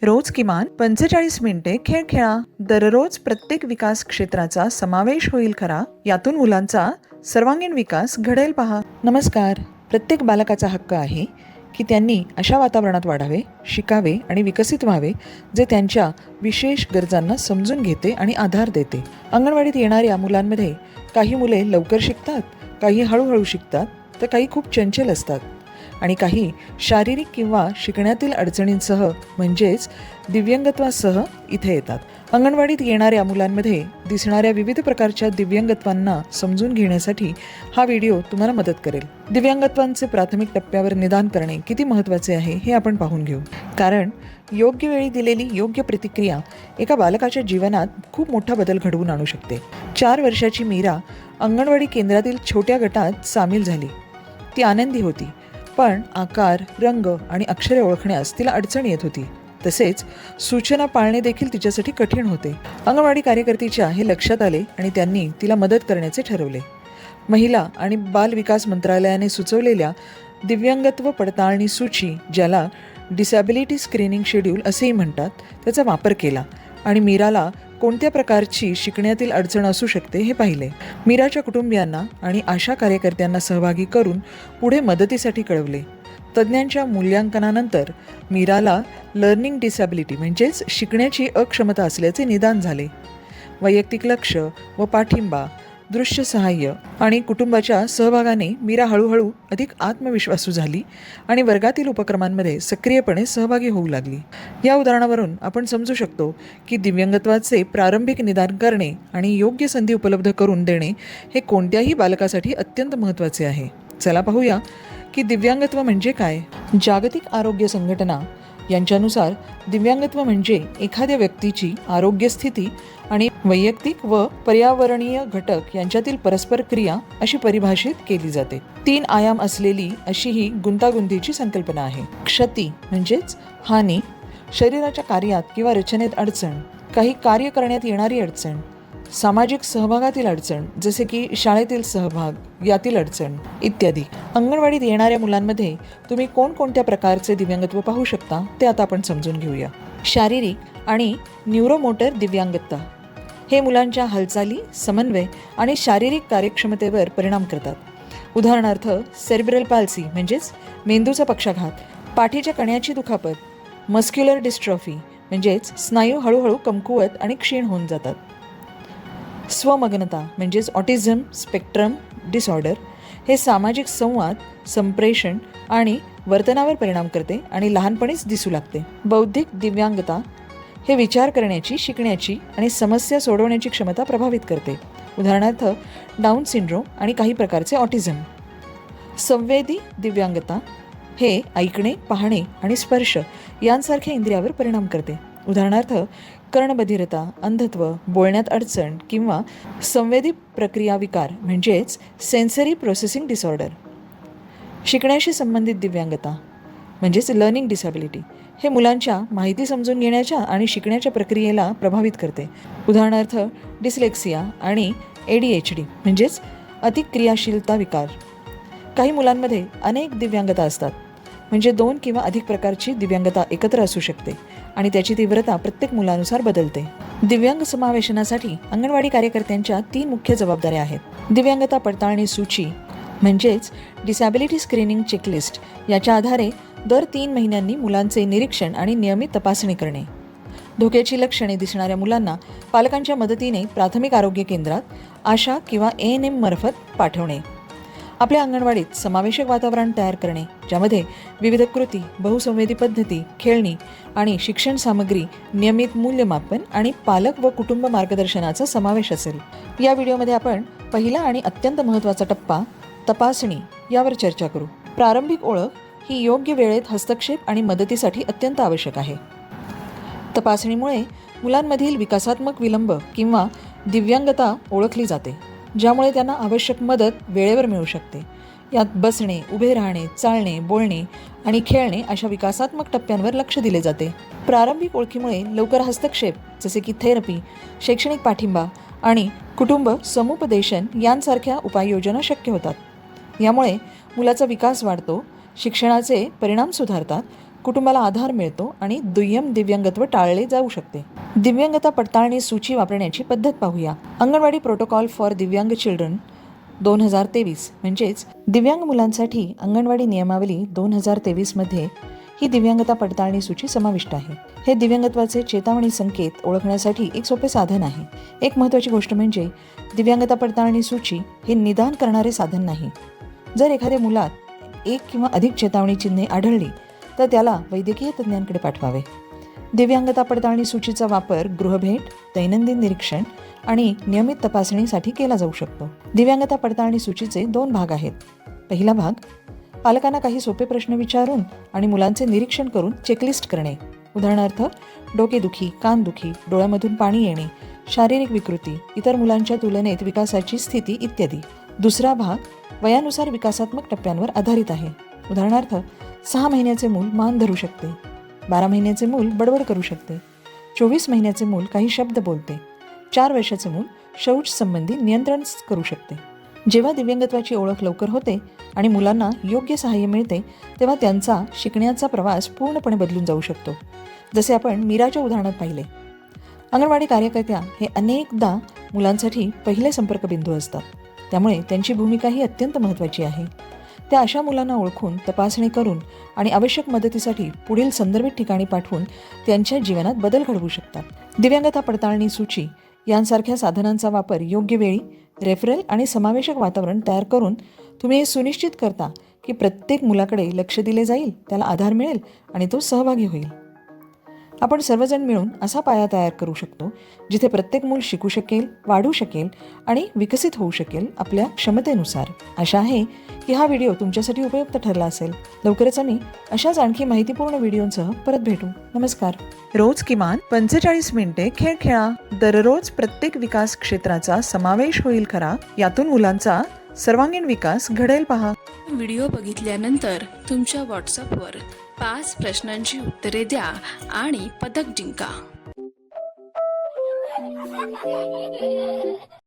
रोज किमान 45 मिनिटे खेळ खेळा. दररोज प्रत्येक विकास क्षेत्राचा समावेश होईल खरा. यातून मुलांचा सर्वांगीण विकास घडेल पहा. नमस्कार. प्रत्येक बालकाचा हक्क आहे की त्यांनी अशा वातावरणात वाढावे, शिकावे आणि विकसित व्हावे जे त्यांच्या विशेष गरजांना समजून घेते आणि आधार देते. अंगणवाडीत येणाऱ्या मुलांमध्ये काही मुले लवकर शिकतात, काही हळूहळू शिकतात, तर काही खूप चंचल असतात आणि काही शारीरिक किंवा शिकण्यातील अडचणींसह म्हणजेच दिव्यांगत्वासह इथे येतात. अंगणवाडीत येणाऱ्या मुलांमध्ये दिसणाऱ्या विविध प्रकारच्या दिव्यांगत्वांना समजून घेण्यासाठी हा व्हिडिओ तुम्हाला मदत करेल. दिव्यांगत्वांचे प्राथमिक टप्प्यावर निदान करणे किती महत्त्वाचे आहे हे आपण पाहून घेऊ. कारण योग्य वेळी दिलेली योग्य प्रतिक्रिया एका बालकाच्या जीवनात खूप मोठा बदल घडवून आणू शकते. 4 वर्षाची मीरा अंगणवाडी केंद्रातील छोट्या गटात सामील झाली. ती आनंदी होती, पण आकार, रंग आणि अक्षरे ओळखण्यास तिला अडचण येत होती. तसेच सूचना पाळणे देखील तिच्यासाठी कठीण होते. अंगणवाडी कार्यकर्तीच्या हे लक्षात आले आणि त्यांनी तिला मदत करण्याचे ठरवले. महिला आणि बाल विकास मंत्रालयाने सुचवलेल्या दिव्यांगत्व पडताळणी सूची, ज्याला डिसॅबिलिटी स्क्रीनिंग शेड्यूल असेही म्हणतात, त्याचा वापर केला आणि मीराला कोणत्या प्रकारची शिकण्यातील अडचण असू शकते हे पाहिले. मीराच्या कुटुंबियांना आणि आशा कार्यकर्त्यांना सहभागी करून पुढे मदतीसाठी कळवले. तज्ज्ञांच्या मूल्यांकनानंतर मीराला लर्निंग डिसॅबिलिटी म्हणजेच शिकण्याची अक्षमता असल्याचे निदान झाले. वैयक्तिक लक्ष व पाठिंबा, दृश्य सहाय्य आणि कुटुंबाच्या सहभागाने मीरा हळूहळू अधिक आत्मविश्वासू झाली आणि वर्गातील उपक्रमांमध्ये सक्रियपणे सहभागी होऊ लागली. या उदाहरणावरून आपण समजू शकतो की दिव्यांगत्वाचे प्रारंभिक निदान करणे आणि योग्य संधी उपलब्ध करून देणे हे कोणत्याही बालकासाठी अत्यंत महत्त्वाचे आहे. चला पाहूया की दिव्यांगत्व म्हणजे काय. जागतिक आरोग्य संघटना यांच्यानुसार दिव्यांगत्व म्हणजे एखाद्या व्यक्तीची आरोग्य स्थिती आणि वैयक्तिक व पर्यावरणीय घटक यांच्यातील परस्पर क्रिया अशी परिभाषित केली जाते. 3 आयाम असलेली अशी ही गुंतागुंतीची संकल्पना आहे. क्षती म्हणजेच हानी, शरीराच्या कार्यात किंवा रचनेत अडचण, काही कार्य करण्यात येणारी अडचण, सामाजिक सहभागातील अडचण जसे की शाळेतील सहभाग यातील अडचण इत्यादी. अंगणवाडीत येणाऱ्या मुलांमध्ये तुम्ही कोणकोणत्या प्रकारचे दिव्यांगत्व पाहू शकता ते आता आपण समजून घेऊया. शारीरिक आणि न्यूरोमोटर दिव्यांगता हे मुलांच्या हालचाली, समन्वय आणि शारीरिक कार्यक्षमतेवर परिणाम करतात. उदाहरणार्थ सेरिब्रल पाल्सी म्हणजेच मेंदूचा पक्षाघात, पाठीच्या कण्याची दुखापत, मस्क्युलर डिस्ट्रॉफी म्हणजेच स्नायू हळूहळू कमकुवत आणि क्षीण होऊन जातात. स्वमग्नता म्हणजेच ऑटिझम स्पेक्ट्रम डिसऑर्डर हे सामाजिक संवाद, संप्रेषण आणि वर्तनावर परिणाम करते आणि लहानपणीच दिसू लागते. बौद्धिक दिव्यांगता हे विचार करण्याची, शिकण्याची आणि समस्या सोडवण्याची क्षमता प्रभावित करते. उदाहरणार्थ डाऊन सिंड्रोम आणि काही प्रकारचे ऑटिझम. संवेदी दिव्यांगता हे ऐकणे, पाहणे आणि स्पर्श यांसारख्या इंद्रियावर परिणाम करते. उदाहरणार्थ कर्णबधिरता, अंधत्व, बोलण्यात अडचण किंवा संवेदी प्रक्रिया विकार म्हणजेच सेन्सरी प्रोसेसिंग डिसऑर्डर. शिकण्याशी संबंधित दिव्यांगता म्हणजेच लर्निंग डिसॅबिलिटी हे मुलांच्या माहिती समजून घेण्याच्या आणि शिकण्याच्या प्रक्रियेला प्रभावित करते. उदाहरणार्थ डिस्लेक्सिया आणि ADHD म्हणजेच अतिक्रियाशीलता विकार. काही मुलांमध्ये अनेक दिव्यांगता असतात, म्हणजे 2 किंवा अधिक प्रकारची दिव्यांगता एकत्र असू शकते आणि त्याची तीव्रता प्रत्येक मुलानुसार बदलते. दिव्यांग समावेशनासाठी अंगणवाडी कार्यकर्त्यांच्या 3 मुख्य जबाबदाऱ्या आहेत. दिव्यांगता पडताळणी सूची म्हणजेच डिसॅबिलिटी स्क्रीनिंग चेकलिस्ट याच्या आधारे दर 3 महिन्यांनी मुलांचे निरीक्षण आणि नियमित तपासणी करणे. धोक्याची लक्षणे दिसणाऱ्या मुलांना पालकांच्या मदतीने प्राथमिक आरोग्य केंद्रात आशा किंवा ANM मार्फत पाठवणे. आपल्या अंगणवाडीत समावेशक वातावरण तयार करणे, ज्यामध्ये विविध कृती, बहुसंवेदी पद्धती, खेळणी आणि शिक्षण सामग्री, नियमित मूल्यमापन आणि पालक व कुटुंब मार्गदर्शनाचा समावेश असेल. या व्हिडिओमध्ये आपण पहिला आणि अत्यंत महत्त्वाचा टप्पा तपासणी यावर चर्चा करू. प्रारंभिक ओळख ही योग्य वेळेत हस्तक्षेप आणि मदतीसाठी अत्यंत आवश्यक आहे. तपासणीमुळे मुलांमधील विकासात्मक विलंब किंवा दिव्यांगता ओळखली जाते, ज्यामुळे त्यांना आवश्यक मदत वेळेवर मिळू शकते. यात बसणे, उभे राहणे, चालणे, बोलणे आणि खेळणे अशा विकासात्मक टप्प्यांवर लक्ष दिले जाते. प्रारंभिक ओळखीमुळे लवकर हस्तक्षेप जसे की थेरपी, शैक्षणिक पाठिंबा आणि कुटुंब समुपदेशन यांसारख्या उपाययोजना शक्य होतात. यामुळे मुलाचा विकास वाढतो, शिक्षणाचे परिणाम सुधारतात, कुटुंबाला आधार मिळतो आणि दुय्यम दिव्यांगत्व टाळले जाऊ शकते. दिव्यांगता पडताळणी सूची वापरण्याची पद्धत पाहूया. अंगणवाडी प्रोटोकॉल फॉर दिव्यांग चिल्ड्रन 2023 म्हणजेच दिव्यांग मुलांसाठी अंगणवाडी नियमावली 2023 मध्ये ही दिव्यांगता पडताळणी सूची समाविष्ट आहे. हे दिव्यांगत्वाचे चेतावणी संकेत ओळखण्यासाठी एक सोपे साधन आहे. एक महत्त्वाची गोष्ट म्हणजे दिव्यांगता पडताळणी सूची हे निदान करणारे साधन नाही. जर एखाद्या मुलात एक किंवा अधिक चेतावणी चिन्हे आढळली तर त्याला वैद्यकीय तज्ज्ञांकडे पाठवावे. दिव्यांगता पडताळणी सूचीचा वापर गृहभेट, दैनंदिन निरीक्षण आणि नियमित तपासणीसाठी केला जाऊ शकतो. दिव्यांगता पडताळणी सूचीचे 2 भाग आहेत. पहिला भाग, पालकांना काही सोपे प्रश्न विचारून आणि मुलांचे निरीक्षण करून चेकलिस्ट करणे. उदाहरणार्थ, डोकेदुखी, कानदुखी, डोळ्यामधून पाणी येणे, शारीरिक विकृती, इतर मुलांच्या तुलनेत विकासाची स्थिती इत्यादी. दुसरा भाग वयानुसार विकासात्मक टप्प्यांवर आधारित आहे. उदाहरणार्थ, 6 महिन्याचे मूल मान धरू शकते, 12 महिन्याचे मूल बडबड करू शकते, 24 महिन्याचे मूल काही शब्द बोलते, 4 वर्षाचे मूल शौच संबंधी नियंत्रण करू शकते. जेव्हा दिव्यांगत्वाची ओळख लवकर होते आणि मुलांना योग्य सहाय्य मिळते तेव्हा त्यांचा शिकण्याचा प्रवास पूर्णपणे बदलून जाऊ शकतो. जसे आपण मीराच्या उदाहरणात पाहिले. अंगणवाडी कार्यकर्त्या हे अनेकदा मुलांसाठी पहिले संपर्क बिंदू असतात. त्यामुळे त्यांची भूमिकाही अत्यंत महत्त्वाची आहे. त्या अशा मुलांना ओळखून, तपासणी करून आणि आवश्यक मदतीसाठी पुढील संदर्भित ठिकाणी पाठवून त्यांच्या जीवनात बदल घडवू शकतात. दिव्यांगता पडताळणी सूची यांसारख्या साधनांचा वापर योग्य वेळी, रेफरल आणि समावेशक वातावरण तयार करून तुम्ही हे सुनिश्चित करता की प्रत्येक मुलाकडे लक्ष दिले जाईल, त्याला आधार मिळेल आणि तो सहभागी होईल. आपण सर्वजण मिळून असा पाया तयार करू शकतो जिथे प्रत्येक मूल शिकू शकेल, वाढू शकेल आणि विकसित होऊ शकेल आपल्या क्षमतेनुसार. आशा आहे की हा व्हिडिओ तुमच्यासाठी उपयुक्त ठरला असेल. लवकरच आम्ही अशाच आणखी माहितीपूर्ण व्हिडिओंसह परत भेटू. नमस्कार. रोज किमान 45 मिनिटे खेळ खेळा. दररोज प्रत्येक विकास क्षेत्राचा समावेश होईल खरा. यातून मुलांचा सर्वांगीण विकास घडेल पहा. व्हिडिओ बघितल्यानंतर तुमच्या व्हॉट्सअपवर 5 प्रश्नांची उत्तरे द्या आणि पदक जिंका.